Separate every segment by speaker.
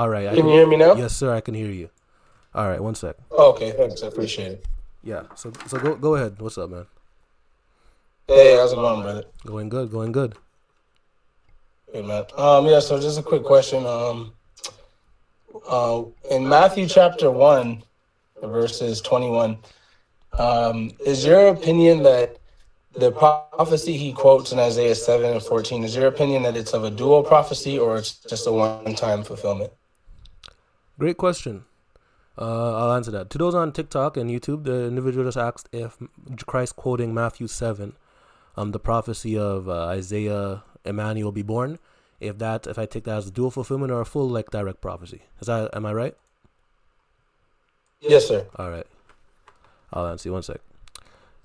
Speaker 1: All right, I
Speaker 2: Can
Speaker 1: can.
Speaker 2: you hear me now?
Speaker 1: Yes, sir, I can hear you. All right, one sec.
Speaker 2: Oh, okay, thanks. I appreciate it.
Speaker 1: Yeah. So go ahead. What's up, man?
Speaker 2: Hey, how's it going, brother?
Speaker 1: Going good. Going good.
Speaker 2: Good, man. Yeah, so just a quick question. In Matthew chapter 1, verses 21, is your opinion that the prophecy he quotes in Isaiah 7 and 14, is your opinion that it's of a dual prophecy or it's just a one-time fulfillment?
Speaker 1: Great question. I'll answer that. To those on TikTok and YouTube, the individual just asked if Christ quoting Matthew 7, the prophecy of Isaiah, Emmanuel be born, if I take that as a dual fulfillment or a full like direct prophecy. Am I right?
Speaker 2: Yes, sir.
Speaker 1: All right. I'll answer you one sec.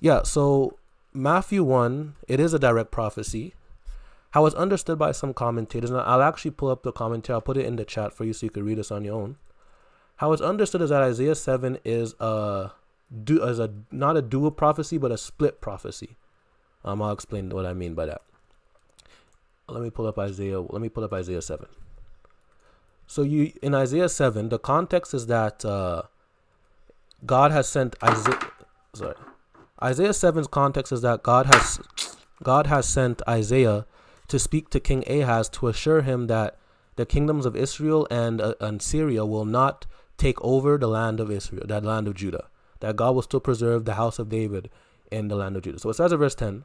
Speaker 1: Yeah, so Matthew 1, it is a direct prophecy. How it's understood by some commentators, and I'll actually pull up the commentary, I'll put it in the chat for you so you can read this on your own. How it's understood is that Isaiah 7 is not a dual prophecy, but a split prophecy. I'll explain what I mean by that. Let me pull up Isaiah 7. So in Isaiah 7, the context is that God has sent Isaiah 7's context is that God has sent Isaiah to speak to King Ahaz to assure him that the kingdoms of Israel and Syria will not take over the land of Israel, that land of Judah, that God will still preserve the house of David in the land of Judah. So it says in verse 10,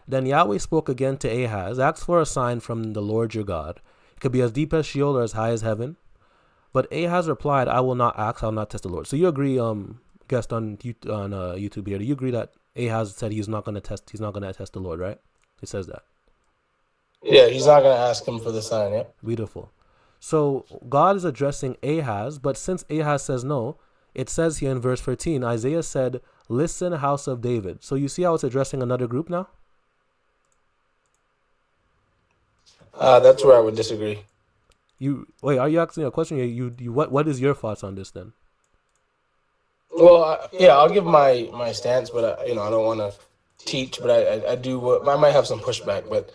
Speaker 1: then Yahweh spoke again to Ahaz, ask for a sign from the Lord your God. It could be as deep as Sheol or as high as heaven. But Ahaz replied, I will not ask, I will not test the Lord. So you agree, guest on YouTube here, do you agree that Ahaz said he's not going to test the Lord, right? It says that.
Speaker 2: Yeah, he's not going to ask him for the sign, yeah.
Speaker 1: Beautiful. So God is addressing Ahaz, but since Ahaz says no, it says here in verse 13, Isaiah said, listen, house of David. So you see how it's addressing another group now?
Speaker 2: That's where I would disagree.
Speaker 1: Are you asking a question? What is your thoughts on this then?
Speaker 2: Well, yeah, I'll give my stance, but I don't want to teach, but I do. I might have some pushback, but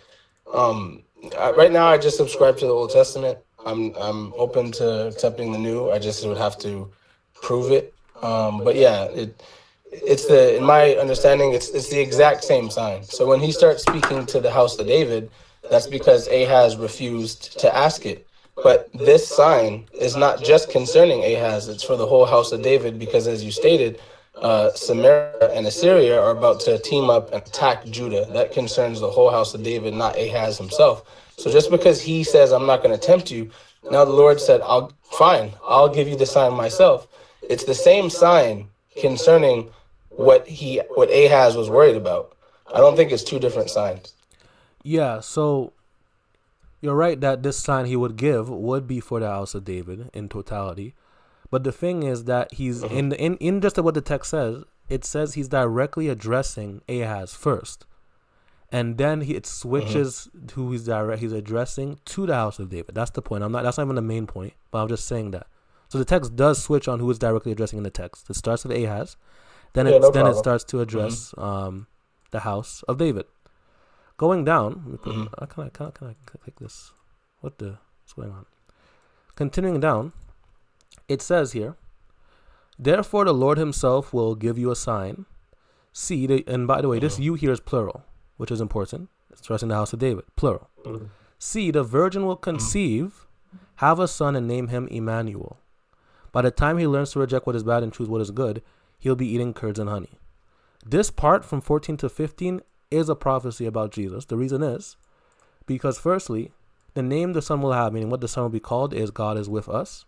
Speaker 2: right now I just subscribe to the Old Testament. I'm open to accepting the New. I just would have to prove it. But yeah, in my understanding, it's the exact same sign. So when he starts speaking to the house of David, that's because Ahaz refused to ask it. But this sign is not just concerning Ahaz, it's for the whole house of David, because as you stated, Samaria and Assyria are about to team up and attack Judah. That concerns the whole house of David, not Ahaz himself. So just because he says, I'm not going to tempt you, now the Lord said, I'll give you the sign myself. It's the same sign concerning what Ahaz was worried about. I don't think it's two different signs.
Speaker 1: Yeah, so you're right that this sign he would give would be for the house of David in totality. But the thing is that he's in just what the text says, it says he's directly addressing Ahaz first. And then it switches who he's addressing to the house of David. That's the point. That's not even the main point, but I'm just saying that. So the text does switch on who is directly addressing in the text. It starts with Ahaz, then it starts to address the house of David. Going down, can I click this? What's going on? Continuing down, it says here, therefore the Lord himself will give you a sign. See, and by the way, this you here is plural, which is important. It's addressing the house of David, plural. See, the virgin will conceive, have a son, and name him Emmanuel. By the time he learns to reject what is bad and choose what is good, he'll be eating curds and honey. This part from 14 to 15 is a prophecy about Jesus. The reason is because firstly, the name the son will have, meaning what the son will be called, is God is with us,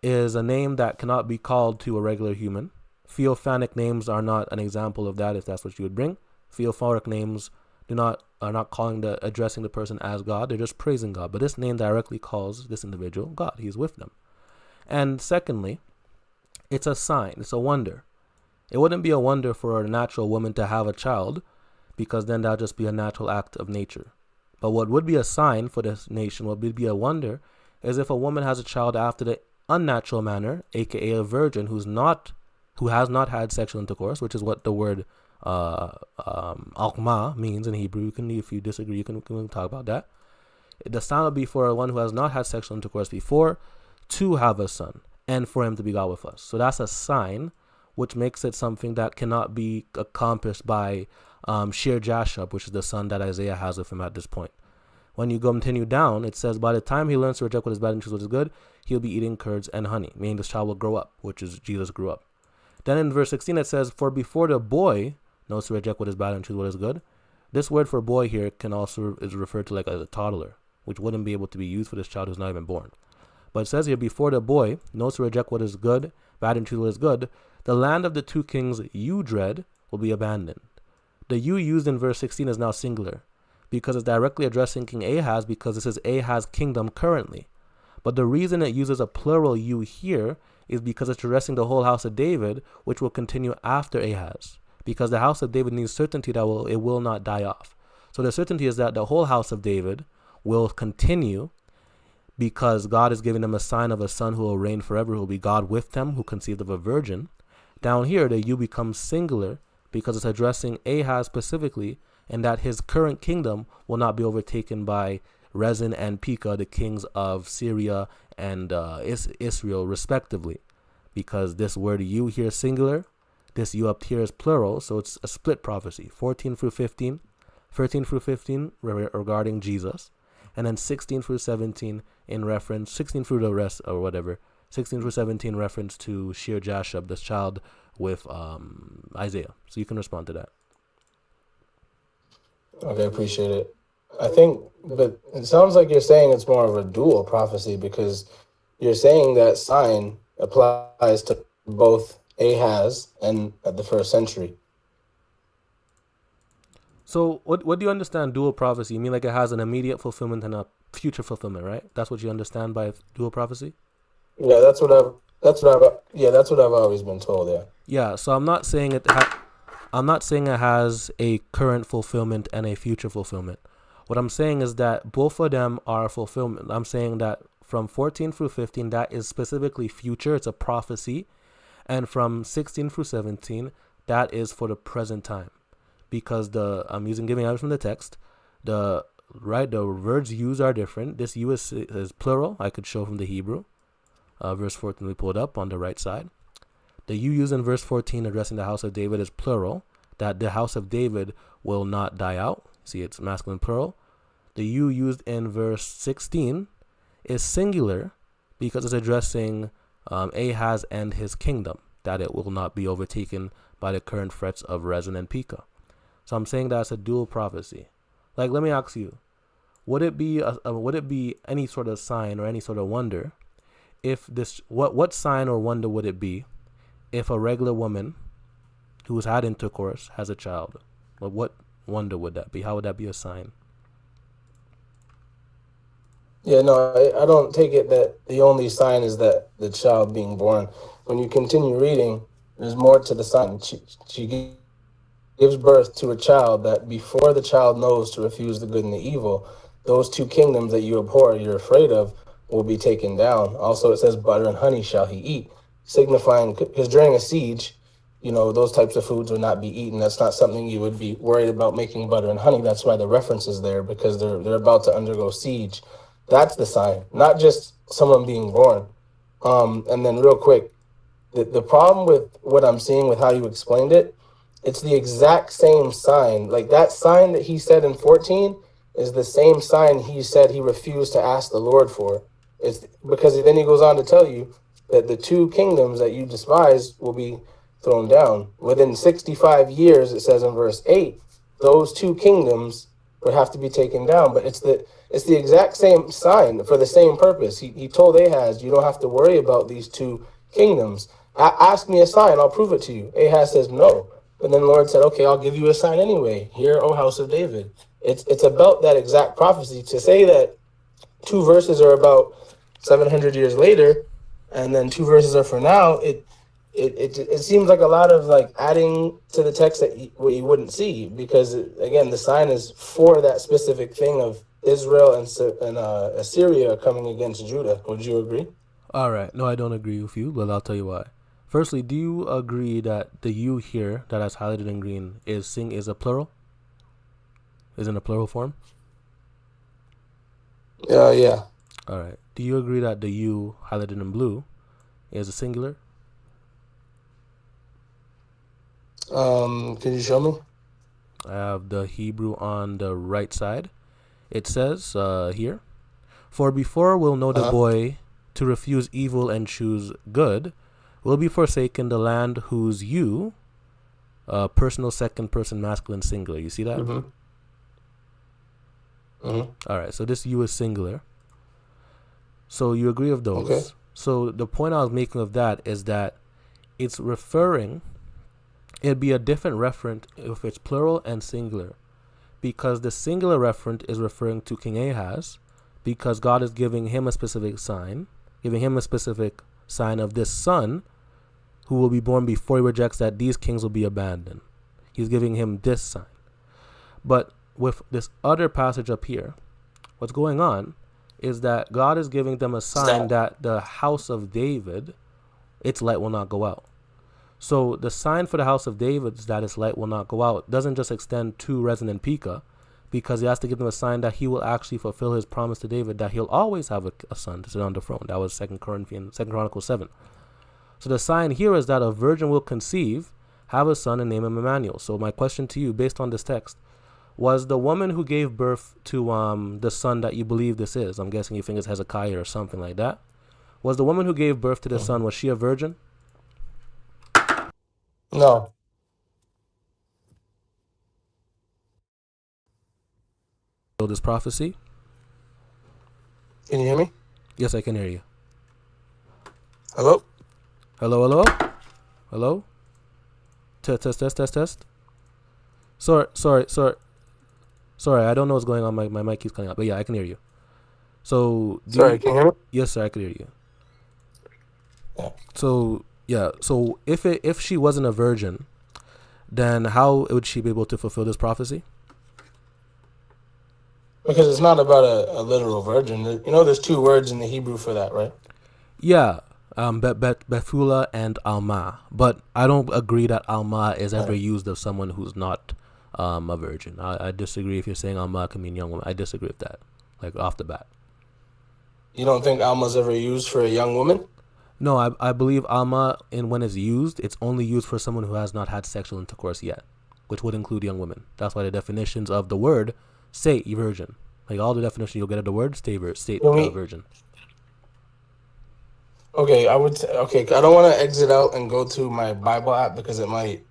Speaker 1: is a name that cannot be called to a regular human. Theophanic names are not an example of that, if that's what you would bring. Theophoric names are not addressing the person as God. They're just praising God. But this name directly calls this individual God. He's with them. And secondly, it's a sign. It's a wonder. It wouldn't be a wonder for a natural woman to have a child, because then that would just be a natural act of nature. But what would be a sign for this nation, what would be a wonder, is if a woman has a child after the unnatural manner, aka a virgin who has not had sexual intercourse, which is what the word almah means in Hebrew. If you disagree, you can talk about that. The sign would be for one who has not had sexual intercourse before, to have a son and for him to be God with us. So that's a sign, which makes it something that cannot be accomplished by Shear-jashub, which is the son that Isaiah has with him at this point. When you continue down, it says, by the time he learns to reject what is bad and choose what is good, he'll be eating curds and honey, meaning this child will grow up, which is Jesus grew up. Then in verse 16, it says, for before the boy knows to reject what is bad and choose what is good. This word for boy here can also is referred to like as a toddler, which wouldn't be able to be used for this child who's not even born. But it says here, before the boy knows to reject what is good, bad and choose what is good, the land of the two kings you dread will be abandoned. The you used in verse 16 is now singular, because it's directly addressing King Ahaz, because this is Ahaz's kingdom currently. But the reason it uses a plural you here is because it's addressing the whole house of David, which will continue after Ahaz. Because the house of David needs certainty that it will not die off. So the certainty is that the whole house of David will continue, because God is giving them a sign of a son who will reign forever, who will be God with them, who conceived of a virgin. Down here, the you becomes singular because it's addressing Ahaz specifically, and that his current kingdom will not be overtaken by Rezin and Pekah, the kings of Syria and Israel, respectively. Because this word you here is singular, this you up here is plural, so it's a split prophecy. 14 through 15, 13 through 15 regarding Jesus, and then 16 through 17 in reference, 16 through the rest or whatever, 16 through 17 reference to Shear-jashub, this child with Isaiah. So you can respond to that.
Speaker 2: Okay, appreciate it. I think, but it sounds like you're saying it's more of a dual prophecy, because you're saying that sign applies to both Ahaz and the first century.
Speaker 1: So what do you understand dual prophecy? You mean like it has an immediate fulfillment and a future fulfillment, right? That's what you understand by dual prophecy?
Speaker 2: Yeah, that's what I've always been told, yeah.
Speaker 1: Yeah, so I'm not saying it has a current fulfillment and a future fulfillment. What I'm saying is that both of them are fulfillment. I'm saying that from 14 through 15, that is specifically future. It's a prophecy. And from 16 through 17, that is for the present time. Because I'm giving out from the text. The words used are different. This you is plural. I could show from the Hebrew. Verse 14 we pulled up on the right side. The you used in verse 14 addressing the house of David is plural. That the house of David will not die out. See, it's masculine plural. The you used in verse 16 is singular because it's addressing Ahaz and his kingdom, that it will not be overtaken by the current threats of Rezin and Pekah. So I'm saying that's a dual prophecy. Like, let me ask you, would it be any sort of sign or any sort of wonder if this, what sign or wonder would it be if a regular woman who's had intercourse has a child? What wonder would that be? How would that be a sign?
Speaker 2: Yeah, no, I don't take it that the only sign is that the child being born. When you continue reading, there's more to the sign. She gives birth to a child that before the child knows to refuse the good and the evil, those two kingdoms that you abhor, you're afraid of, will be taken down. Also, it says butter and honey shall he eat, signifying, because during a siege, those types of foods would not be eaten. That's not something you would be worried about making butter and honey. That's why the reference is there, because they're about to undergo siege. That's the sign, not just someone being born. And then real quick, the problem with what I'm seeing with how you explained it, it's the exact same sign. Like that sign that he said in 14 is the same sign he said he refused to ask the Lord for. It's because then he goes on to tell you that the two kingdoms that you despise will be thrown down. Within 65 years, it says in verse 8, those two kingdoms would have to be taken down. But it's the exact same sign for the same purpose. He told Ahaz, you don't have to worry about these two kingdoms. Ask me a sign, I'll prove it to you. Ahaz says no. But then the Lord said, okay, I'll give you a sign anyway. Hear, O house of David. It's about that exact prophecy. To say that two verses are about 700 years later, and then two verses are for now, it seems like a lot of like adding to the text that you wouldn't see, because again, the sign is for that specific thing of Israel and Assyria coming against Judah. Would you agree?
Speaker 1: All right. No, I don't agree with you, but I'll tell you why. Firstly, do you agree that the you here that is highlighted in green is a plural? Is in a plural form?
Speaker 2: Yeah.
Speaker 1: All right. Do you agree that the you highlighted in blue is a singular?
Speaker 2: Can you show me?
Speaker 1: I have the Hebrew on the right side. It says here, for before will know the boy to refuse evil and choose good, will be forsaken the land whose you, personal second person masculine singular. You see that? All right, so this you is singular. So you agree with those.
Speaker 2: Okay.
Speaker 1: So the point I was making of that is that it's referring, it'd be a different referent if it's plural and singular, because the singular referent is referring to King Ahaz, because God is giving him a specific sign, of this son who will be born before he rejects that these kings will be abandoned. He's giving him this sign. But with this other passage up here, what's going on is that God is giving them a sign that the house of David, its light will not go out. So the sign for the house of David is that its light will not go out doesn't just extend to Rezin and Pekah, because he has to give them a sign that he will actually fulfill his promise to David that he'll always have a son to sit on the throne. That was 2 Chronicles 7. So the sign here is that a virgin will conceive, have a son, and name him Emmanuel. So my question to you, based on this text, was the woman who gave birth to the son that you believe this is, I'm guessing you think it's Hezekiah or something like that, was the woman who gave birth to the son, was she a virgin?
Speaker 2: No.
Speaker 1: So this prophecy?
Speaker 2: Can you hear me?
Speaker 1: Yes, I can hear you.
Speaker 2: Hello?
Speaker 1: Hello? Hello? Test. Sorry, I don't know what's going on. My mic keeps cutting out. But yeah, I can hear you. So
Speaker 2: Sorry, can you hear me?
Speaker 1: Yes, sir, I can hear you.
Speaker 2: Yeah.
Speaker 1: So if she wasn't a virgin, then how would she be able to fulfill this prophecy?
Speaker 2: Because it's not about a literal virgin. You know, there's two words in the Hebrew for that, right?
Speaker 1: Yeah, Bethula and almah. But I don't agree that almah is ever used of someone who's not a virgin. I disagree if you're saying almah can mean young woman. I disagree with that, like off the bat.
Speaker 2: You don't think almah's ever used for a young woman?
Speaker 1: No, I believe almah, when it's used, it's only used for someone who has not had sexual intercourse yet, which would include young women. That's why the definitions of the word say virgin. Like all the definitions you'll get of the word state virgin.
Speaker 2: Okay, I don't want to exit out and go to my Bible app because it might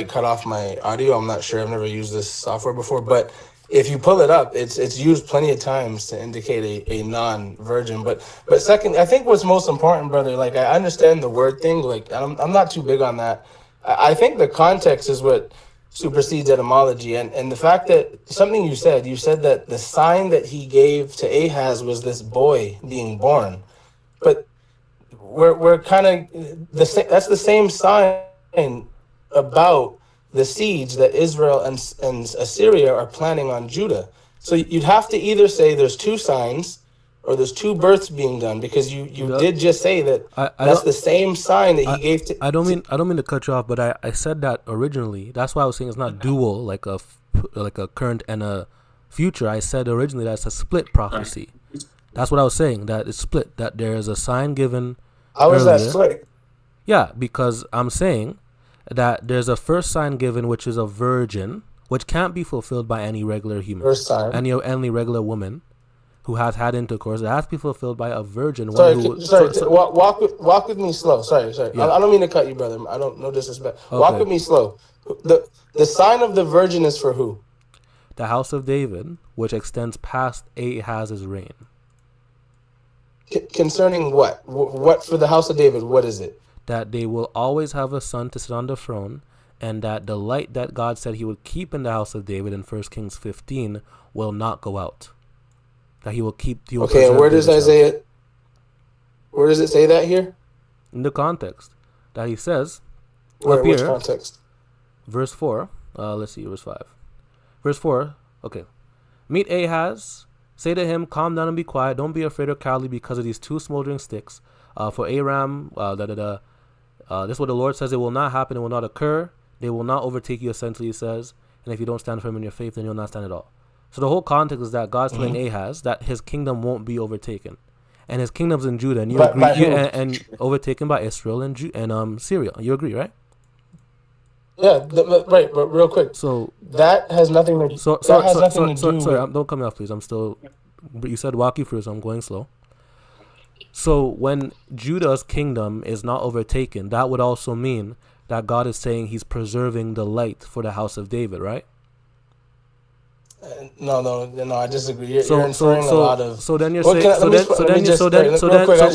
Speaker 2: cut off my audio. I'm not sure. I've never used this software before, but if you pull it up, it's used plenty of times to indicate a non-virgin. But second, I think what's most important, brother, like I understand the word thing. Like I'm not too big on that. I think the context is what supersedes etymology, and the fact that something you said that the sign that he gave to Ahaz was this boy being born, but we're kind of that's the same sign about the siege that Israel and Assyria are planning on Judah. So you'd have to either say there's two signs or there's two births being done, because you did just say that that's the same sign that he gave to. I don't
Speaker 1: mean to cut you off, but I said that originally. That's why I was saying it's not dual, like a current and a future. I said originally that's a split prophecy. That's what I was saying, that it's split, that there is a sign given.
Speaker 2: How is that split?
Speaker 1: Yeah, because I'm saying that there's a first sign given, which is a virgin, which can't be fulfilled by any regular human, any regular woman who has had intercourse. It has to be fulfilled by a virgin.
Speaker 2: Walk with me slow. Sorry. Yeah. I don't mean to cut you, brother. I don't, no disrespect. Okay. Walk with me slow. The sign of the virgin is for who?
Speaker 1: The house of David, which extends past Ahaz's reign.
Speaker 2: Concerning what? What for the house of David? What is it?
Speaker 1: That they will always have a son to sit on the throne, and that the light that God said he would keep in the house of David in 1 Kings 15 will not go out. That he will keep.
Speaker 2: Okay, and where does Isaiah? Where does it say that here?
Speaker 1: In the context that he says.
Speaker 2: Which context?
Speaker 1: Verse 4. Let's see, verse 5. Verse 4. Okay. Meet Ahaz. Say to him, calm down and be quiet. Don't be afraid or cowardly because of these two smoldering sticks. For Aram, this is what the Lord says. It will not happen. It will not occur. They will not overtake you, essentially, he says. And if you don't stand firm in your faith, then you'll not stand at all. So the whole context is that God's telling Ahaz that his kingdom won't be overtaken. and his kingdom's in Judah, and you
Speaker 2: But
Speaker 1: agree,
Speaker 2: by who?
Speaker 1: and overtaken by Israel and Syria. You agree, right?
Speaker 2: Yeah, right. But real quick,
Speaker 1: So
Speaker 2: that has nothing to
Speaker 1: sorry,
Speaker 2: do
Speaker 1: don't cut me off, please. I'm still. You said walk you through, so I'm going slow. So when Judah's kingdom is not overtaken, that would also mean that God is saying He's preserving the light for the house of David, right?
Speaker 2: No. I disagree. You're inferring a lot of.
Speaker 1: So then you're
Speaker 2: Well,
Speaker 1: saying. Real
Speaker 2: quick, I just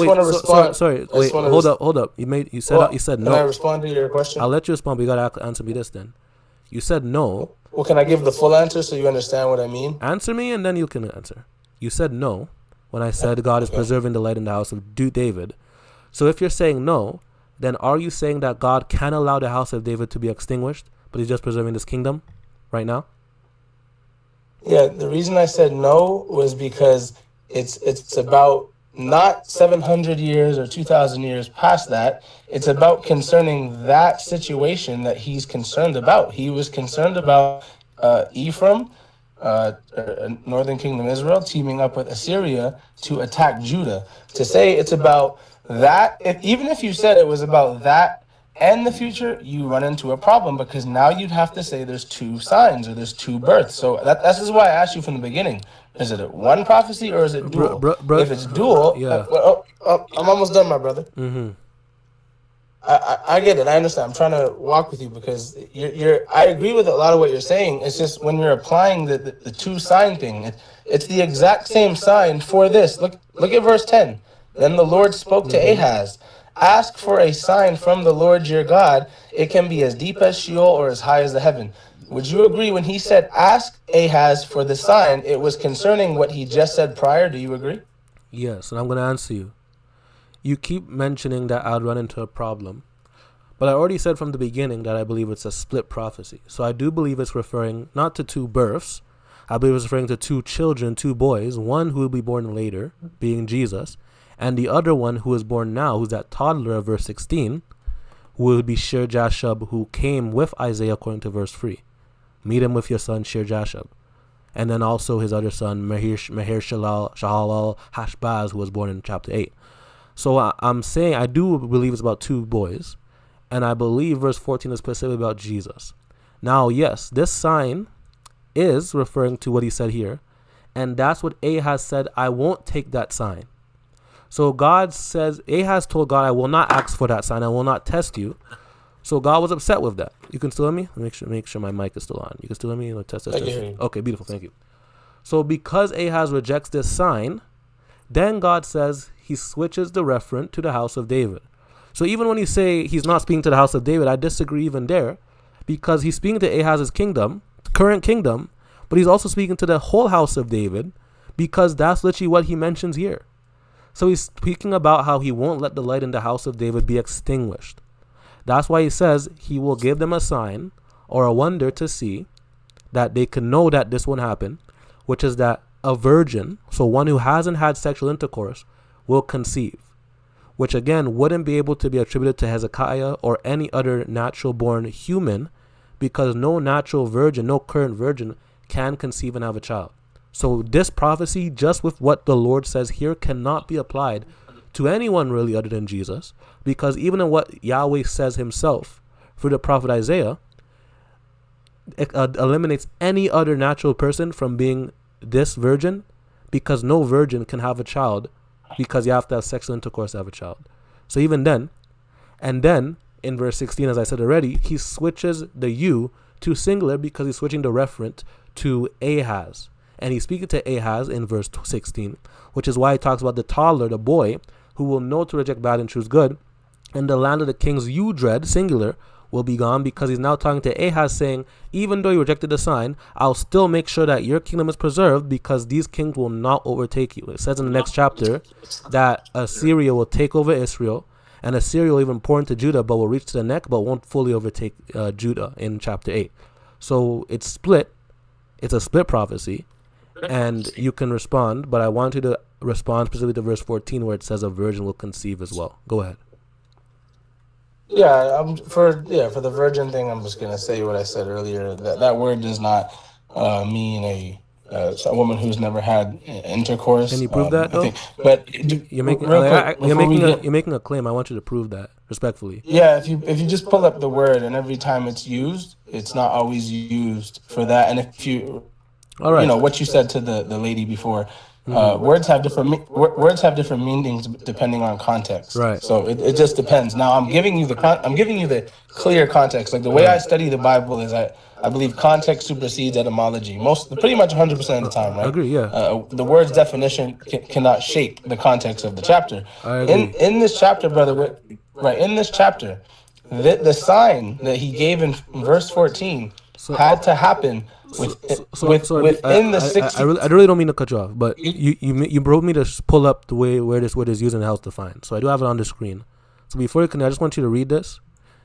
Speaker 2: want to respond.
Speaker 1: Sorry. Wait. Hold up. You said no.
Speaker 2: Can I respond to your question?
Speaker 1: I'll let you respond. But you gotta answer me this then. You said no.
Speaker 2: Well, can I give the full answer so you understand what I mean?
Speaker 1: Answer me, and then you can answer. You said no when I said God is preserving the light in the house of David. So if you're saying no, then are you saying that God can allow the house of David to be extinguished, but He's just preserving this kingdom right now?
Speaker 2: Yeah, the reason I said no was because it's about not 700 years or 2,000 years past that. It's about concerning that situation that he's concerned about. He was concerned about Ephraim, northern kingdom Israel, teaming up with Assyria to attack Judah. To say it's about that, even if you said it was about that and the future, you run into a problem, because now you'd have to say there's two signs or there's two births. So this is why I asked you from the beginning: is it one prophecy or is it dual? If it's dual, I'm almost done, my brother.
Speaker 1: Mm-hmm.
Speaker 2: I get it. I understand. I'm trying to walk with you because I agree with a lot of what you're saying. It's just when you're applying the two sign thing, it's the exact same sign for this. Look at verse 10. Then the Lord spoke to Ahaz. Ask for a sign from the Lord your God. It can be as deep as Sheol or as high as the heaven. Would you agree when he said, ask Ahaz for the sign, it was concerning what he just said prior? Do you agree?
Speaker 1: Yes, and I'm going to answer you. You keep mentioning that I'd run into a problem. But I already said from the beginning that I believe it's a split prophecy. So I do believe it's referring not to two births. I believe it's referring to two children, two boys, one who will be born later, being Jesus, and the other one who is born now, who's that toddler of verse 16, who will be Shear-jashub, who came with Isaiah according to verse 3. Meet him with your son Shear-jashub. And then also his other son, Maher-shalal-Hashbaz, who was born in chapter 8. So I'm saying I do believe it's about two boys. And I believe verse 14 is specifically about Jesus. Now, yes, this sign is referring to what he said here. And that's what Ahaz said, I won't take that sign. So God says, Ahaz told God, I will not ask for that sign. I will not test you. So God was upset with that. You can still hear me? Make sure my mic is still on. You can still hear me? Test. Okay, beautiful. Thank you. So because Ahaz rejects this sign, then God says he switches the referent to the house of David. So even when you say he's not speaking to the house of David, I disagree even there, because he's speaking to Ahaz's kingdom, current kingdom, but he's also speaking to the whole house of David, because that's literally what he mentions here. So he's speaking about how he won't let the light in the house of David be extinguished. That's why he says he will give them a sign or a wonder to see, that they can know that this won't happen, which is that a virgin, so one who hasn't had sexual intercourse, will conceive, which again wouldn't be able to be attributed to Hezekiah or any other natural born human, because no natural virgin, no current virgin can conceive and have a child. So this prophecy, just with what the Lord says here, cannot be applied to anyone really other than Jesus, because even in what Yahweh says himself through the prophet Isaiah, it eliminates any other natural person from being this virgin, because no virgin can have a child, because you have to have sexual intercourse to have a child. So even then, and then in verse 16, as I said already, he switches the you to singular because he's switching the referent to Ahaz. And he's speaking to Ahaz in verse 16, which is why he talks about the toddler, the boy, who will know to reject bad and choose good. And the land of the kings you dread, singular, will be gone, because he's now talking to Ahaz saying, even though you rejected the sign, I'll still make sure that your kingdom is preserved, because these kings will not overtake you. It says in the next chapter that Assyria will take over Israel, and Assyria will even pour into Judah, but will reach to the neck, but won't fully overtake Judah in chapter 8. So it's split. It's a split prophecy. And you can respond, but I want you to respond specifically to verse 14, where it says a virgin will conceive as well. Go ahead.
Speaker 2: Yeah, for the virgin thing, I'm just gonna say what I said earlier. That word does not mean a woman who's never had intercourse.
Speaker 1: Can you prove that
Speaker 2: I
Speaker 1: though?
Speaker 2: think, but
Speaker 1: You're making
Speaker 2: real quick before we get.
Speaker 1: you're making a claim. I want you to prove that respectfully.
Speaker 2: Yeah, if you just pull up the word and every time it's used, it's not always used for that. And if
Speaker 1: All right.
Speaker 2: what you said to the lady before,
Speaker 1: Mhm.
Speaker 2: words have different meanings depending on context.
Speaker 1: Right.
Speaker 2: So it just depends. Now I'm giving you the clear context. Like the way I
Speaker 1: Right.
Speaker 2: study the Bible is I believe context supersedes etymology pretty much 100% of the time,
Speaker 1: I
Speaker 2: right?
Speaker 1: agree. Yeah.
Speaker 2: The word's definition cannot shape the context of the chapter.
Speaker 1: I
Speaker 2: In
Speaker 1: agree.
Speaker 2: in this chapter, brother, right in this chapter, the sign that he gave in verse 14
Speaker 1: So,
Speaker 2: had to happen within the 60.
Speaker 1: I really don't mean to cut you off, but you brought me to pull up the way where this word is used and how it's defined. So I do have it on the screen. So before you can, I just want you to read this.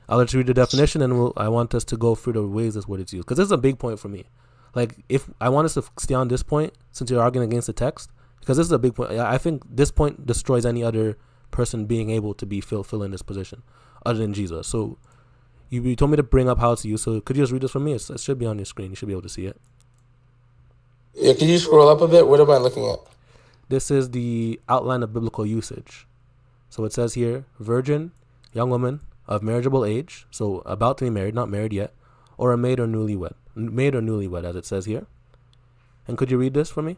Speaker 1: I'll let you read the definition, and I want us to go through the ways this word is used, because this is a big point for me. Like, if I want us to stay on this point, since you're arguing against the text, because this is a big point. I think this point destroys any other person being able to be fill in this position, other than Jesus. So you told me to bring up how it's used. So could you just read this for me? It should be on your screen. You should be able to see it.
Speaker 2: Yeah, can you scroll up a bit? What am I looking at?
Speaker 1: This is the outline of biblical usage. So it says here, virgin, young woman of marriageable age, so about to be married, not married yet, or a maid or newlywed, as it says here. And could you read this for me?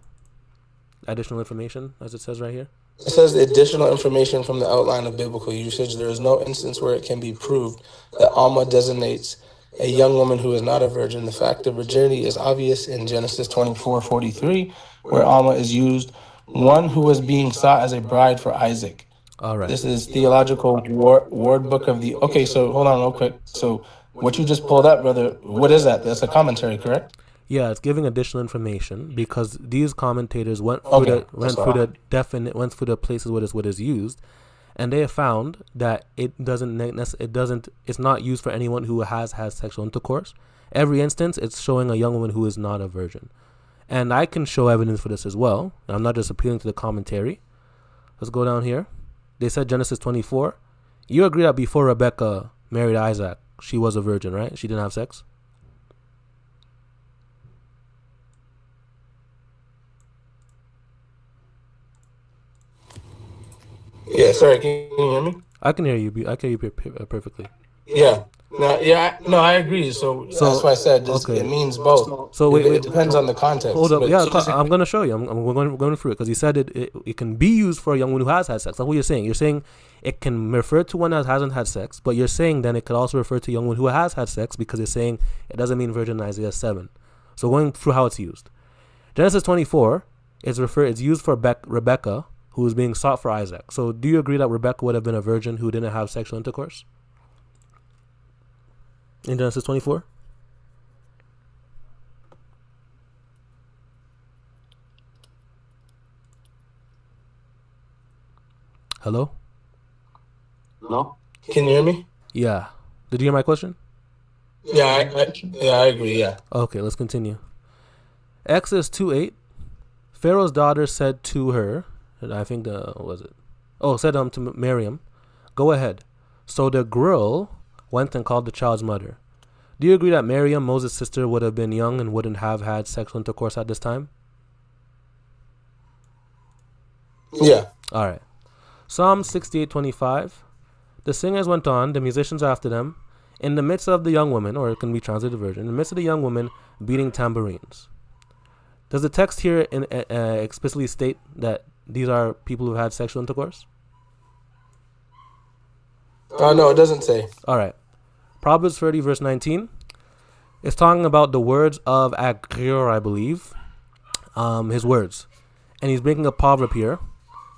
Speaker 1: Additional information, as it says right here.
Speaker 2: It says additional information from the outline of biblical usage. There is no instance where it can be proved that almah designates a young woman who is not a virgin. The fact of virginity is obvious in Genesis 24:43, where almah is used, one who was being sought as a bride for Isaac.
Speaker 1: All right.
Speaker 2: This is theological word book of the. Okay, so hold on real quick. So what you just pulled up, brother, what is that? That's a commentary, correct?
Speaker 1: Yeah, it's giving additional information because these commentators went through the places where this word is used, and they have found that it's not used for anyone who has had sexual intercourse. Every instance, it's showing a young woman who is not a virgin, and I can show evidence for this as well. I'm not just appealing to the commentary. Let's go down here. They said Genesis 24. You agree that before Rebecca married Isaac, she was a virgin, right? She didn't have sex.
Speaker 2: Yeah, sorry, can you hear me?
Speaker 1: I can hear you. I can hear you perfectly.
Speaker 2: Yeah. No, I agree. So that's why I said
Speaker 1: okay.
Speaker 2: It means both.
Speaker 1: So wait,
Speaker 2: it depends on the context.
Speaker 1: Hold up.
Speaker 2: But
Speaker 1: Yeah, I'm going to show you. We're going through it because you said it can be used for a young woman who has had sex. That's what you're saying. You're saying it can refer to one that hasn't had sex, but you're saying then it could also refer to a young woman who has had sex because you're saying it doesn't mean virgin in Isaiah 7. So going through how it's used. Genesis 24 it's used for Rebecca, who is being sought for Isaac. So do you agree that Rebecca would have been a virgin who didn't have sexual intercourse? In Genesis 24? Hello?
Speaker 2: No? Can you hear me?
Speaker 1: Yeah. Did you hear my question?
Speaker 2: Yeah, I agree, yeah.
Speaker 1: Okay, let's continue. Exodus 2:8. Pharaoh's daughter said to her, I think said to Miriam, go ahead. So the girl went and called the child's mother. Do you agree that Miriam, Moses' sister, would have been young and wouldn't have had sexual intercourse at this time?
Speaker 2: Yeah.
Speaker 1: All right. Psalm 68:25. The singers went on, the musicians after them, in the midst of the young woman, or it can be translated virgin, in the midst of the young woman beating tambourines. Does the text here explicitly state that these are people who had sexual intercourse?
Speaker 2: No, it doesn't say.
Speaker 1: All right. Proverbs 30, verse 19. It's talking about the words of Agrior, I believe. His words. And he's making a proverb here.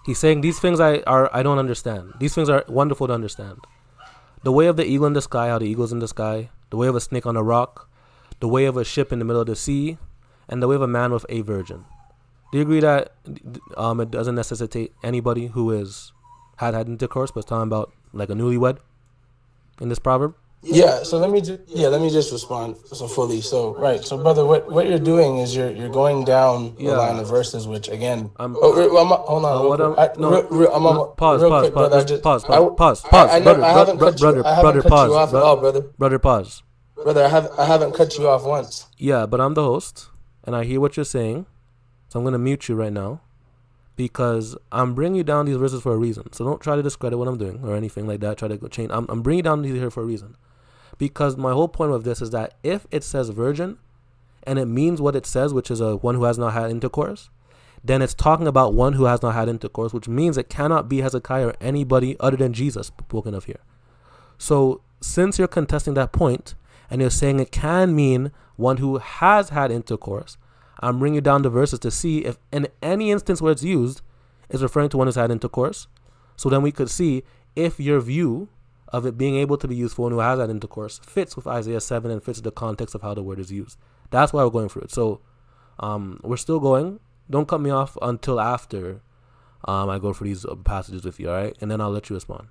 Speaker 1: He's saying these things I don't understand. These things are wonderful to understand. The way of the eagle in the sky, how the eagle's in the sky. The way of a snake on a rock. The way of a ship in the middle of the sea. And the way of a man with a virgin. Do you agree that it doesn't necessitate anybody who had intercourse, but it's talking about like a newlywed in this proverb?
Speaker 2: Yeah, so let me just respond fully. So brother, what you're doing is you're going down the line of verses, which again, hold on,
Speaker 1: pause,
Speaker 2: brother. I haven't cut you off once.
Speaker 1: Yeah, but I'm the host, and I hear what you're saying, So I'm going to mute you right now because I'm bringing you down these verses for a reason. So don't try to discredit what I'm doing or anything like that. Try to go change. I'm bringing you down these here for a reason. Because my whole point of this is that if it says virgin and it means what it says, which is a one who has not had intercourse, then it's talking about one who has not had intercourse, which means it cannot be Hezekiah or anybody other than Jesus spoken of here. So since you're contesting that point and you're saying it can mean one who has had intercourse, I'm bringing you down the verses to see if in any instance where it's used is referring to one who's had intercourse. So then we could see if your view of it being able to be used for one who has had intercourse fits with Isaiah 7 and fits the context of how the word is used. That's why we're going through it. So we're still going. Don't cut me off until after I go through these passages with you, all right? And then I'll let you respond.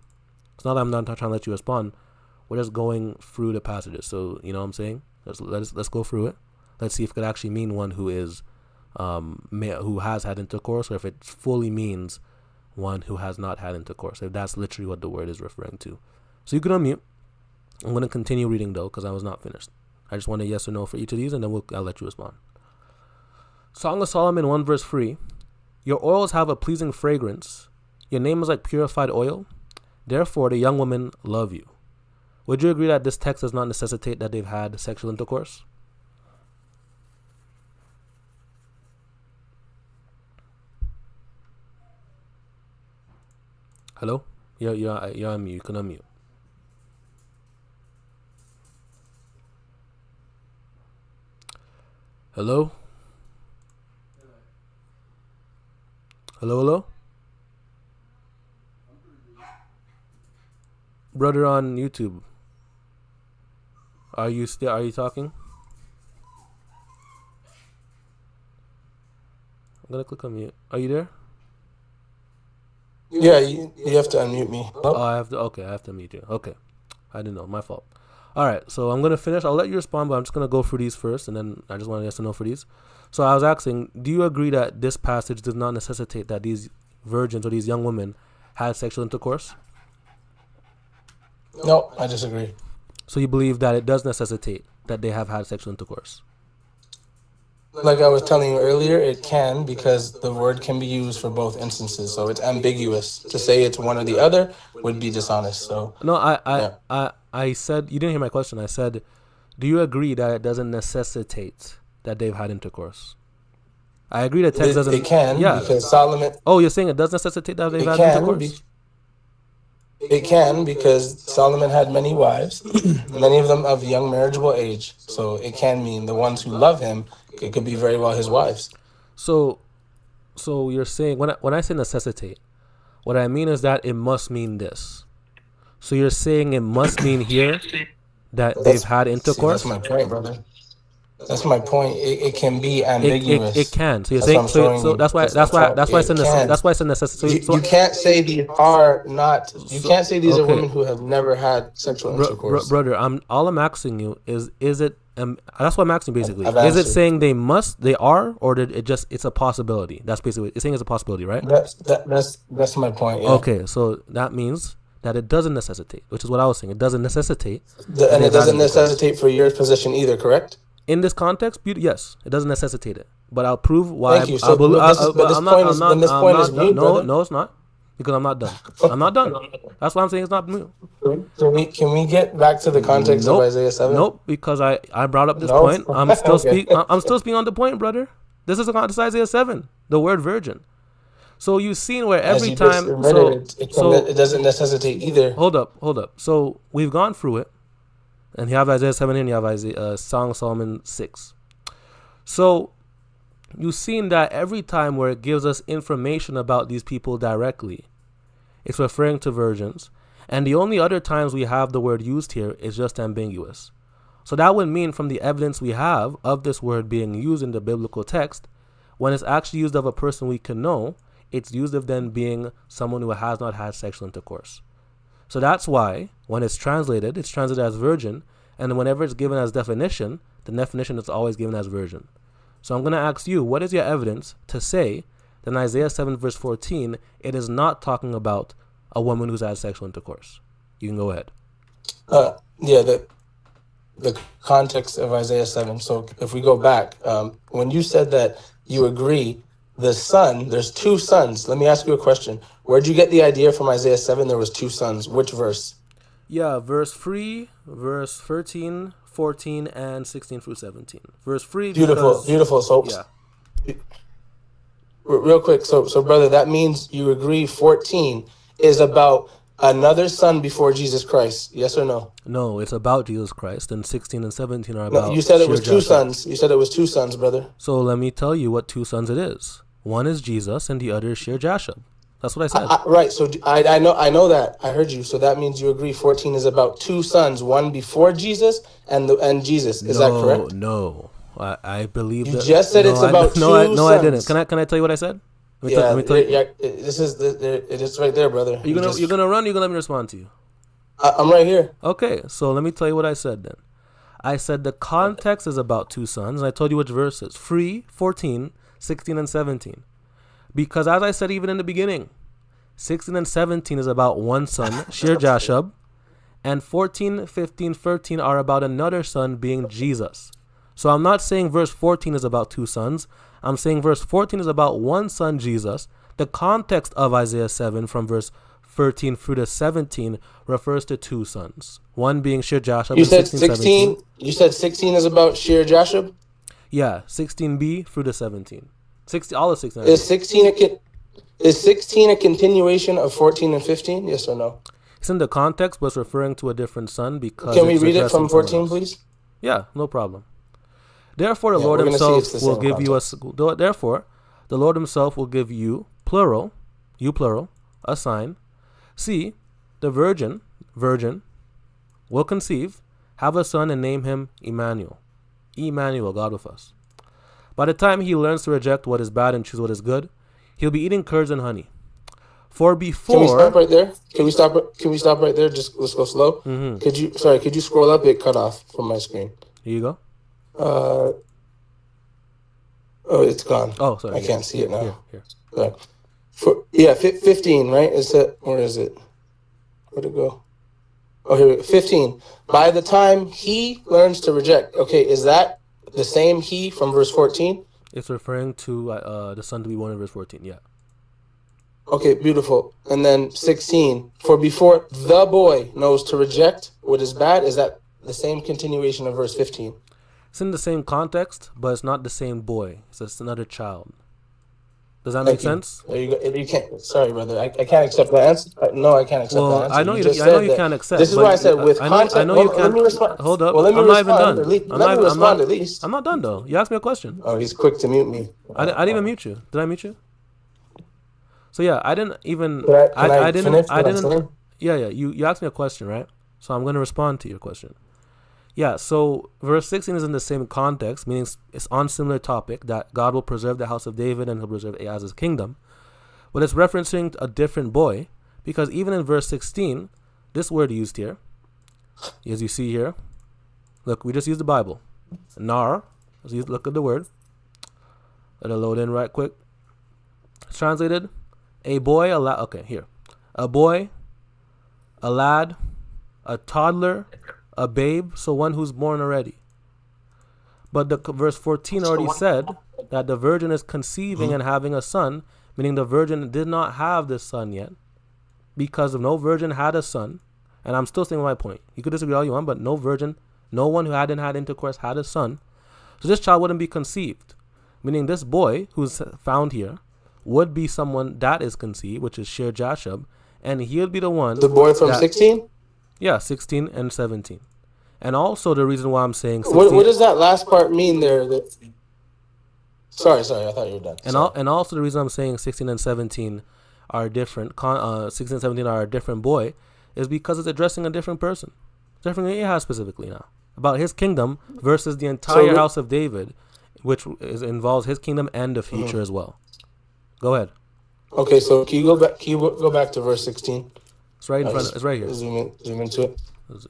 Speaker 1: It's not that I'm not trying to let you respond. We're just going through the passages. So, you know what I'm saying? Let's go through it. Let's see if it could actually mean one who is who has had intercourse, or if it fully means one who has not had intercourse, if that's literally what the word is referring to. So you can unmute. I'm going to continue reading, though, because I was not finished. I just want a yes or no for each of these, and then I'll let you respond. Song of Solomon 1 verse 3. Your oils have a pleasing fragrance. Your name is like purified oil. Therefore, the young women love you. Would you agree that this text does not necessitate that they've had sexual intercourse? Hello? You're on mute. You can unmute. Hello? Hello? Brother on YouTube. Are you talking? I'm gonna click on mute. Are you there?
Speaker 2: Yeah, you have to unmute me.
Speaker 1: Oh, I have to unmute you. Okay. I didn't know. My fault. All right, so I'm gonna finish. I'll let you respond, but I'm just gonna go through these first, and then I just want to yes or no for these. So I was asking, do you agree that this passage does not necessitate that these virgins or these young women had sexual intercourse?
Speaker 2: No, I disagree.
Speaker 1: So you believe that it does necessitate that they have had sexual intercourse?
Speaker 2: Like I was telling you earlier, it can, because the word can be used for both instances. So it's ambiguous. To say it's one or the other would be dishonest. So
Speaker 1: no, I said, you didn't hear my question. I said, do you agree that it doesn't necessitate that they've had intercourse? I agree that text doesn't.
Speaker 2: It can, because Solomon.
Speaker 1: Oh, you're saying it does necessitate that they've had intercourse?
Speaker 2: It can, because Solomon had many wives, many of them of young marriageable age. So it can mean the ones who love him, it could be very well his wives.
Speaker 1: So you're saying, when I say necessitate, what I mean is that it must mean this. So you're saying it must mean here that they've had intercourse?
Speaker 2: See, that's my point, brother. That's my point. It can be ambiguous.
Speaker 1: It can. So you're saying so that's why I said necessity.
Speaker 2: You can't say these are not. You can't say these are women who have never had sexual intercourse.
Speaker 1: Brother, I'm asking you is it that's what I'm asking basically. Is it saying they are, or did it just it's a possibility? That's basically it's saying it's a possibility, right?
Speaker 2: That's my point. Yeah.
Speaker 1: Okay, so that means that it doesn't necessitate, which is what I was saying. It doesn't necessitate,
Speaker 2: and it doesn't necessitate for your position either, correct?
Speaker 1: In this context, yes, it doesn't necessitate it. But I'll prove why.
Speaker 2: Thank you. So, this point is mute, brother.
Speaker 1: No, it's not. Because I'm not done. I'm not done. That's why I'm saying it's not mute.
Speaker 2: Can we get back to the context of Isaiah 7?
Speaker 1: Nope, because I brought up this point. I'm still I'm still speaking on the point, brother. This is Isaiah 7, the word virgin. So you've seen where every time
Speaker 2: it doesn't necessitate either.
Speaker 1: Hold up. So we've gone through it. And you have Isaiah 7 and you have Song of Solomon 6. So you've seen that every time where it gives us information about these people directly, it's referring to virgins. And the only other times we have the word used here is just ambiguous. So that would mean from the evidence we have of this word being used in the biblical text, when it's actually used of a person we can know, it's used of them being someone who has not had sexual intercourse. So that's why when it's translated as virgin, and whenever it's given as definition, the definition is always given as virgin. So I'm going to ask you, what is your evidence to say that in Isaiah 7 verse 14, it is not talking about a woman who's had sexual intercourse? You can go ahead.
Speaker 2: The context of Isaiah 7. So if we go back, when you said that you agree the son, there's two sons. Let me ask you a question. Where'd you get the idea from Isaiah 7 there was two sons? Which verse?
Speaker 1: Yeah, verse 3, verse 13, 14, and 16 through 17. Verse 3
Speaker 2: Beautiful,
Speaker 1: because,
Speaker 2: beautiful. So,
Speaker 1: yeah.
Speaker 2: real quick, so brother, that means you agree 14 is about another son before Jesus Christ. Yes or no?
Speaker 1: No, it's about Jesus Christ, and 16 and 17 are
Speaker 2: No, you
Speaker 1: about
Speaker 2: said it was two
Speaker 1: Shear-jashub.
Speaker 2: sons. You said it was two sons, brother.
Speaker 1: So let me tell you what two sons it is. One is Jesus, and the other is Shear-jashub. That's what I said.
Speaker 2: Right. So I know that. I heard you. So that means you agree 14 is about two sons, one before Jesus and Jesus. Is that correct?
Speaker 1: No. I believe
Speaker 2: You
Speaker 1: that.
Speaker 2: just said it's about two sons.
Speaker 1: I didn't. Can I tell you what I said? Let me tell you.
Speaker 2: Yeah. This is it is right there, brother.
Speaker 1: You're gonna run. You're gonna let me respond to you.
Speaker 2: I'm right here.
Speaker 1: Okay, so let me tell you what I said then. I said the context is about two sons, and I told you which verses. 3, 14, 16, and 17. Because as I said even in the beginning, 16 and 17 is about one son, Shear-jashub, and 14, 15, 13 are about another son being Jesus. So I'm not saying verse 14 is about two sons. I'm saying verse 14 is about one son, Jesus. The context of Isaiah 7 from verse 13 through to 17 refers to two sons. One being Shear-jashub.
Speaker 2: You said 16. You said 16 is about Shear-jashub?
Speaker 1: Yeah, 16b through to 17. 60, all of 16.
Speaker 2: Is 16 a continuation of 14 and 15? Yes or no?
Speaker 1: It's in the context, but it's referring to a different son because.
Speaker 2: Can we read it from 14, please?
Speaker 1: Yeah, no problem. Therefore, the Lord Himself will give you a. Therefore, the Lord Himself will give you plural, a sign. See, the virgin will conceive, have a son, and name him Emmanuel. Emmanuel, God with us. By the time he learns to reject what is bad and choose what is good, he'll be eating curds and honey. For before.
Speaker 2: Can we stop right there? Can we stop right there? Just let's go slow.
Speaker 1: Mm-hmm.
Speaker 2: Could you scroll up? It cut off from my screen.
Speaker 1: Here you go.
Speaker 2: Oh, it's gone.
Speaker 1: Oh, sorry.
Speaker 2: I can't see it now.
Speaker 1: Here.
Speaker 2: 15, right? Where is it? Where'd it go? Oh, here we go. 15. By the time he learns to reject. Okay, is that the same he from verse 14?
Speaker 1: It's referring to the son to be born in verse 14, yeah.
Speaker 2: Okay, beautiful. And then 16. For before the boy knows to reject what is bad, is that the same continuation of verse 15?
Speaker 1: It's in the same context, but it's not the same boy. It's just another child. Does that make sense?
Speaker 2: There you go. You can't. Sorry, brother. I can't accept that answer. No, I can't accept that answer.
Speaker 1: I know you can't accept.
Speaker 2: This is why I said with context.
Speaker 1: I know you can't.
Speaker 2: Let me respond.
Speaker 1: Hold up.
Speaker 2: Well, let me
Speaker 1: I'm not even done.
Speaker 2: Let me respond at least.
Speaker 1: I'm not done though. You asked me a question.
Speaker 2: Oh, he's quick to mute me.
Speaker 1: I didn't even mute you. Did I mute you? So yeah, I didn't even.
Speaker 2: Can I didn't.
Speaker 1: Yeah. You asked me a question, right? So I'm going to respond to your question. Yeah, so verse 16 is in the same context, meaning it's on similar topic that God will preserve the house of David and he'll preserve Ahaz's kingdom. But it's referencing a different boy, because even in verse 16, this word used here, as you see here, look, we just used the Bible. Nar, look at the word. Let it load in right quick. It's translated, a boy, a lad, okay, here. A boy, a lad, a toddler, a babe, so one who's born already. But the verse 14 already said that the virgin is conceiving and having a son, meaning the virgin did not have this son yet, because if no virgin had a son, and I'm still saying my point. You could disagree all you want, but no one who hadn't had intercourse had a son. So this child wouldn't be conceived, meaning this boy who's found here would be someone that is conceived, which is Shear-jashub, and he'll be the one.
Speaker 2: The boy from 16?
Speaker 1: Yeah, 16 and 17. And also the reason why I'm saying 16,
Speaker 2: what does that last part mean there? Sorry, I thought you were done.
Speaker 1: And also the reason I'm saying 16 and 17 are different, 16 and 17 are a different boy, is because it's addressing a different person. It's addressing Ahaz specifically now, about his kingdom versus the entire house of David, which involves his kingdom and the future as well. Go ahead.
Speaker 2: Okay, so can you go back to verse 16?
Speaker 1: It's right in front. It's right here.
Speaker 2: Zoom into it.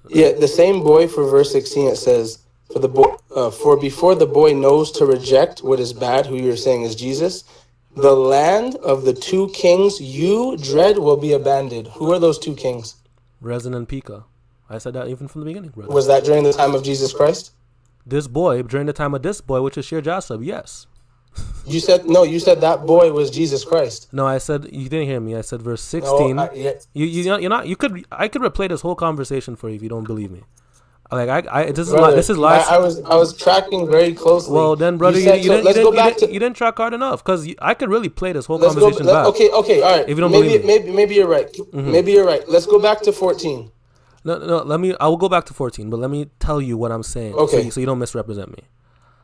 Speaker 2: Yeah, the same boy for verse 16. It says, "For before the boy knows to reject what is bad, who you're saying is Jesus, the land of the two kings you dread will be abandoned." Who are those two kings?
Speaker 1: Rezin and Pekah. I said that even from the beginning, brother.
Speaker 2: Was that during the time of Jesus Christ?
Speaker 1: This boy, during the time of this boy, which is Shear-jashub, yes.
Speaker 2: You said no. You said that boy was Jesus Christ.
Speaker 1: No, I said you didn't hear me. I said verse
Speaker 2: No,
Speaker 1: 16.
Speaker 2: yeah.
Speaker 1: You're not. You could. I could replay this whole conversation for you if you don't believe me. Like this is
Speaker 2: Brother,
Speaker 1: this is live.
Speaker 2: I was tracking very closely.
Speaker 1: Well, then, brother,
Speaker 2: you
Speaker 1: didn't track hard enough because I could really play this whole conversation back.
Speaker 2: Okay, all right.
Speaker 1: If you don't believe me.
Speaker 2: Maybe you're right. Maybe you're right. Let's go back to 14.
Speaker 1: No. I will go back to 14, but let me tell you what I'm saying.
Speaker 2: Okay.
Speaker 1: So you don't misrepresent me.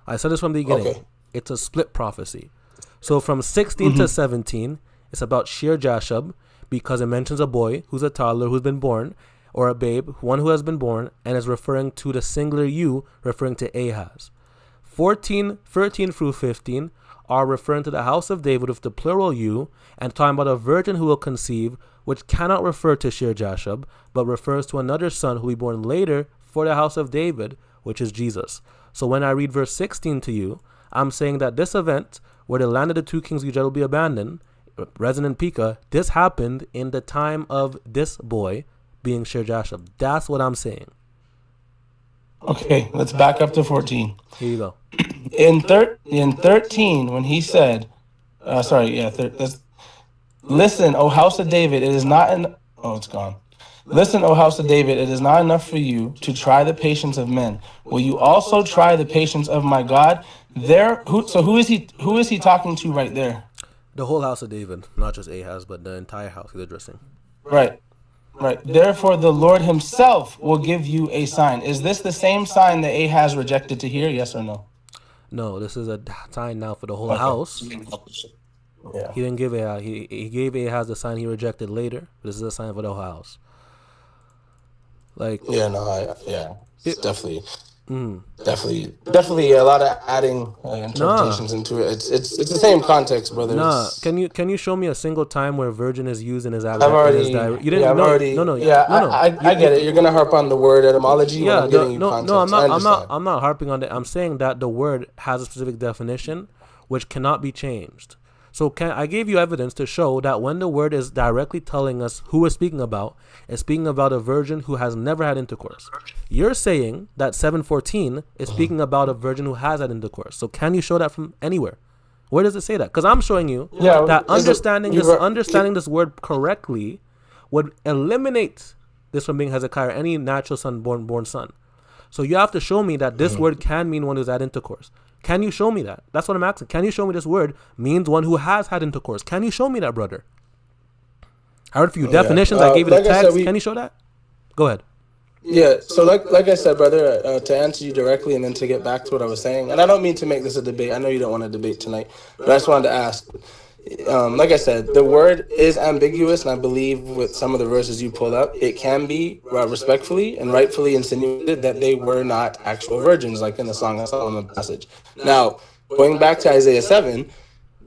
Speaker 1: I said this from the beginning.
Speaker 2: Okay.
Speaker 1: It's a split prophecy. So from 16 to 17, it's about Shear-jashub because it mentions a boy who's a toddler who's been born, or a babe, one who has been born, and is referring to the singular you, referring to Ahaz. 13 through 15 are referring to the house of David with the plural you, and talking about a virgin who will conceive, which cannot refer to Shear-jashub, but refers to another son who will be born later for the house of David, which is Jesus. So when I read verse 16 to you, I'm saying that this event, where the land of the two kings of Judah will be abandoned, Rezin and Pekah, this happened in the time of this boy being Shear-jashub. That's what I'm saying.
Speaker 2: Okay, let's back up to 14.
Speaker 1: Here you go.
Speaker 2: In 13, when he said, listen, O house of David, it is not in. Oh, it's gone. Listen, O house of David, it is not enough for you to try the patience of men. Will you also try the patience of my God? Who is he talking to right there?
Speaker 1: The whole house of David, not just Ahaz, but the entire house he's addressing.
Speaker 2: Right. Therefore, the Lord himself will give you a sign. Is this the same sign that Ahaz rejected to hear? Yes or no?
Speaker 1: No, this is a sign now for the whole house.
Speaker 2: Yeah.
Speaker 1: He didn't give Ahaz. He gave Ahaz the sign he rejected later. This is a sign for the whole house. Like
Speaker 2: It's definitely a lot of adding interpretations into it. It's the same context, brother.
Speaker 1: Can you show me a single time where virgin is used in his
Speaker 2: I get it. You're gonna harp on the word etymology.
Speaker 1: Yeah, I'm not harping on that. I'm saying that the word has a specific definition which cannot be changed. So I gave you evidence to show that when the word is directly telling us who it's speaking about a virgin who has never had intercourse. You're saying that 7:14 is speaking about a virgin who has had intercourse. So can you show that from anywhere? Where does it say that? Because I'm showing you that understanding this word correctly would eliminate this from being Hezekiah or any natural son born son. So you have to show me that this word can mean one who's had intercourse. Can you show me that? That's what I'm asking. Can you show me this word means one who has had intercourse? Can you show me that, brother? I heard a few definitions. I gave you the text. Can you show that? Go ahead.
Speaker 2: Yeah, so like I said, brother, to answer you directly and then to get back to what I was saying, and I don't mean to make this a debate. I know you don't want to debate tonight, but I just wanted to ask. Like I said, the word is ambiguous, and I believe with some of the verses you pulled up, it can be respectfully and rightfully insinuated that they were not actual virgins, like in the Song of Solomon passage. Now, going back to Isaiah 7,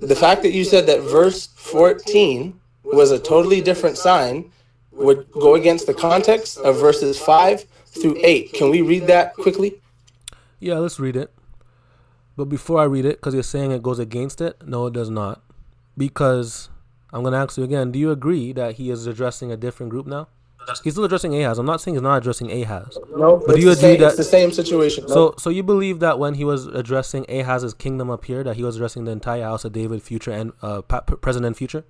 Speaker 2: the fact that you said that verse 14 was a totally different sign would go against the context of verses 5 through 8. Can we read that quickly?
Speaker 1: Yeah, let's read it. But before I read it, because you're saying it goes against it, no, it does not. Because I'm going to ask you again, do you agree that he is addressing a different group now? He's still addressing Ahaz. I'm not saying he's not addressing Ahaz.
Speaker 2: No,
Speaker 1: but do you agree that
Speaker 2: it's the same situation?
Speaker 1: So you believe that when he was addressing Ahaz's kingdom up here, that he was addressing the entire house of David, future and present and future?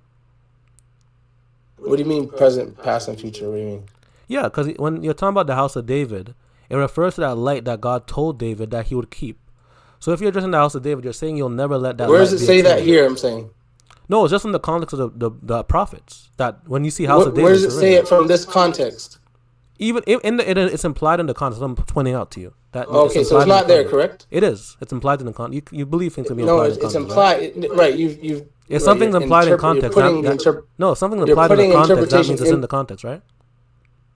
Speaker 2: What do you mean present, past, and future? What do you mean?
Speaker 1: Yeah, because when you're talking about the house of David, it refers to that light that God told David that he would keep. So if you're addressing the house of David, you're saying you'll never let that.
Speaker 2: Where does it say that here? I'm saying.
Speaker 1: No, it's just from the context of the prophets. That when you see house of David,
Speaker 2: where does it say it from this context?
Speaker 1: Even it's implied in the context. I'm pointing out to you that.
Speaker 2: Okay, so it's not there, correct?
Speaker 1: It is. It's implied in the context. You believe things can be
Speaker 2: implied.
Speaker 1: No,
Speaker 2: it's implied. Right? You've.
Speaker 1: If something's implied in context, no, something's implied in the context. That means it's in the context, right?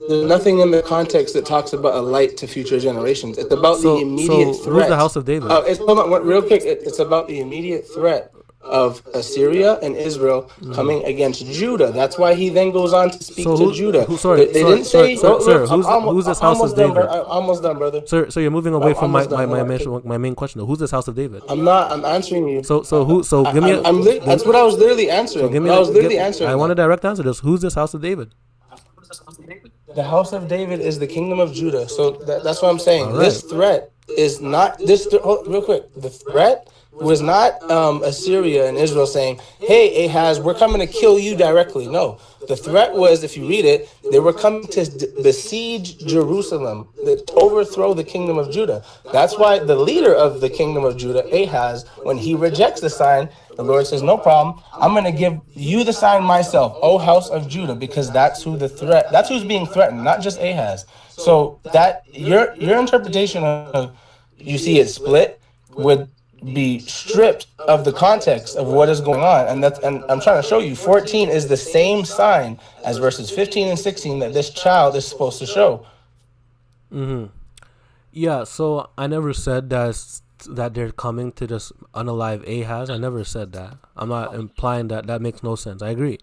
Speaker 2: There's nothing in the context that talks about a light to future generations. It's about the immediate threat.
Speaker 1: Who's the house of David?
Speaker 2: Hold on, real quick. It's about the immediate threat of Assyria and Israel coming against Judah. That's why he then goes on to speak to Judah. Who's
Speaker 1: this house of David?
Speaker 2: I'm almost done, brother.
Speaker 1: Sir, you're moving away from my main question. Who's this house of David?
Speaker 2: I'm answering you.
Speaker 1: So give me.
Speaker 2: That's what I was literally answering.
Speaker 1: I want a direct answer. Just who's this house of David?
Speaker 2: The house of David is the kingdom of Judah. So that's what I'm saying. Right. This threat is not this. Real quick, the threat was not Assyria and Israel saying, hey, Ahaz, we're coming to kill you directly. No, the threat was, if you read it, they were coming to besiege Jerusalem, to overthrow the kingdom of Judah. That's why the leader of the kingdom of Judah, Ahaz, when he rejects the sign, the Lord says, no problem. I'm going to give you the sign myself, O house of Judah, because that's that's who's being threatened, not just Ahaz. So that your interpretation of, you see it split, would be stripped of the context of what is going on. And I'm trying to show you 14 is the same sign as verses 15 and 16 that this child is supposed to show.
Speaker 1: Yeah, so I never said that they're coming to just unalive Ahaz. I never said that. I'm not implying that. That makes no sense. I agree.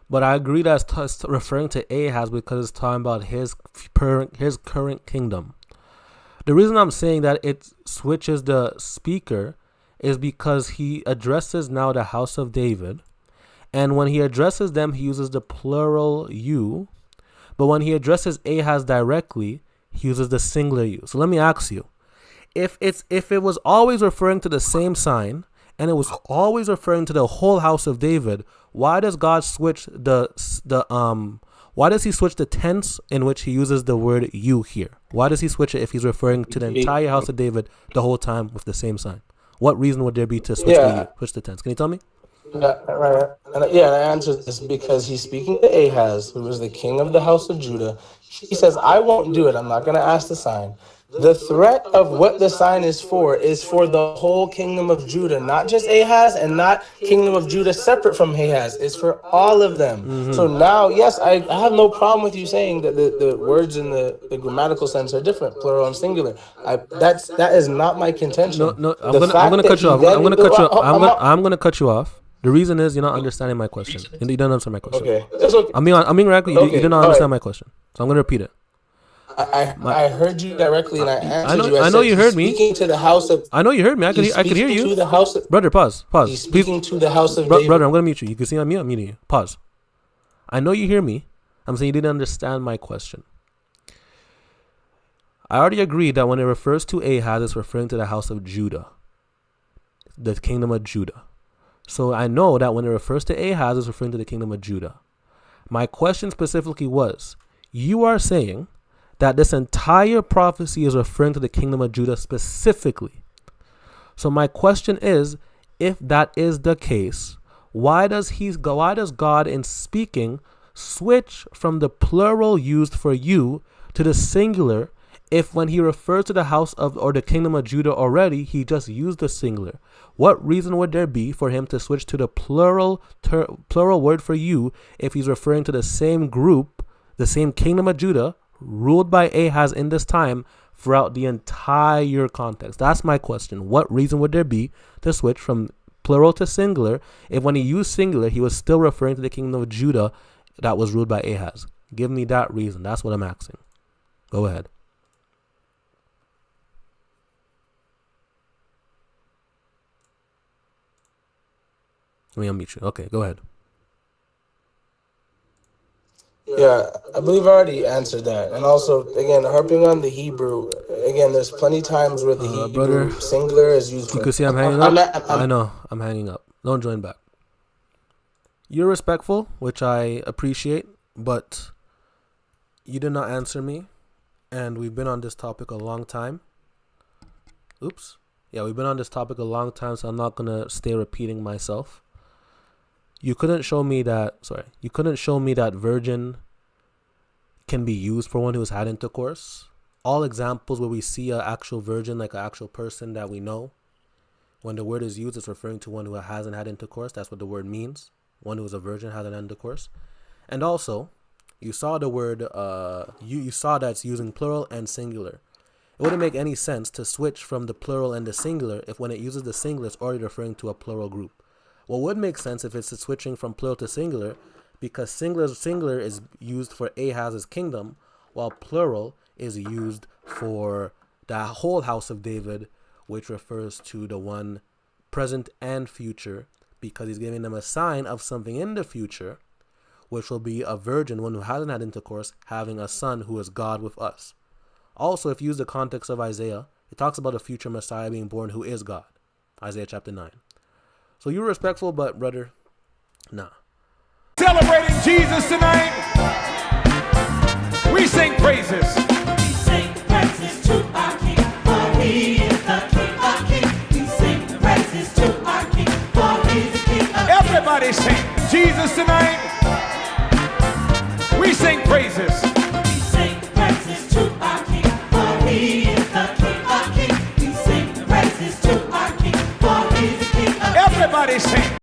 Speaker 1: But I agree that it's referring to Ahaz because it's talking about his current kingdom. The reason I'm saying that it switches the speaker is because he addresses now the house of David. And when he addresses them, he uses the plural you. But when he addresses Ahaz directly, he uses the singular you. So let me ask you, if it was always referring to the same sign and it was always referring to the whole house of David, why does God switch why does he switch the tense in which he uses the word you here? Why does he switch it if he's referring to the entire house of David the whole time with the same sign? What reason would there be to switch the tense? Can you tell me?
Speaker 2: Yeah, right. And I answered this because he's speaking to Ahaz, who was the king of the house of Judah. He says, I won't do it. I'm not going to ask the sign. The threat of what the sign is for the whole kingdom of Judah, not just Ahaz and not kingdom of Judah separate from Ahaz. It's for all of them. So now, yes, I have no problem with you saying that the words in the grammatical sense are different, plural and singular. That is not my contention.
Speaker 1: No, I'm gonna cut you off. I'm gonna cut you off. The reason is you're not understanding my question. You didn't understand my question.
Speaker 2: Okay. That's okay.
Speaker 1: I'm being radical. You did not understand my question. So I'm gonna repeat it.
Speaker 2: I heard you directly and I answered you.
Speaker 1: I know you heard me.
Speaker 2: Speaking to the house of.
Speaker 1: I know you heard me. I could hear you.
Speaker 2: To the house of,
Speaker 1: brother, pause.
Speaker 2: He's speaking to the house of David.
Speaker 1: Brother, I'm gonna mute you. You can see I'm muting you. Pause. I know you hear me. I'm saying you didn't understand my question. I already agreed that when it refers to Ahaz, it's referring to the house of Judah, the kingdom of Judah. So I know that when it refers to Ahaz, it's referring to the kingdom of Judah. My question specifically was, you are saying that this entire prophecy is referring to the kingdom of Judah specifically. So my question is, if that is the case, why does God in speaking switch from the plural used for you to the singular if when he refers to the house of or the kingdom of Judah already, he just used the singular? What reason would there be for him to switch to the plural word for you if he's referring to the same group, the same kingdom of Judah, ruled by Ahaz in this time throughout the entire context? That's my question. What reason would there be to switch from plural to singular if when he used singular, he was still referring to the kingdom of Judah that was ruled by Ahaz? Give me that reason. That's what I'm asking. Go ahead. Let me unmute you. Okay, go ahead.
Speaker 2: Yeah, I believe I already answered that. And also, again, harping on the Hebrew, again, there's plenty times where the Hebrew singular is used for...
Speaker 1: You can see I'm hanging up? I know, I'm hanging up. Don't join back. You're respectful, which I appreciate, but you did not answer me, and we've been on this topic a long time. Oops. Yeah, we've been on this topic a long time, so I'm not going to stay repeating myself. You couldn't show me that virgin can be used for one who has had intercourse. All examples where we see an actual virgin, like an actual person that we know, when the word is used, it's referring to one who hasn't had intercourse. That's what the word means. One who is a virgin hasn't had intercourse. And also, you saw the word, you saw that it's using plural and singular. It wouldn't make any sense to switch from the plural and the singular if when it uses the singular, it's already referring to a plural group. What would make sense if it's switching from plural to singular, because singular is used for Ahaz's kingdom, while plural is used for the whole house of David, which refers to the one present and future, because he's giving them a sign of something in the future, which will be a virgin, one who hasn't had intercourse, having a son who is God with us. Also, if you use the context of Isaiah, it talks about a future Messiah being born who is God. Isaiah chapter 9. So you were respectful, but brother, nah.
Speaker 3: Celebrating Jesus tonight. We sing praises.
Speaker 4: We sing praises to our King, for He is the King of Kings. We sing praises to our King, for He is the King of Kings.
Speaker 3: Everybody sing Jesus tonight. We sing praises.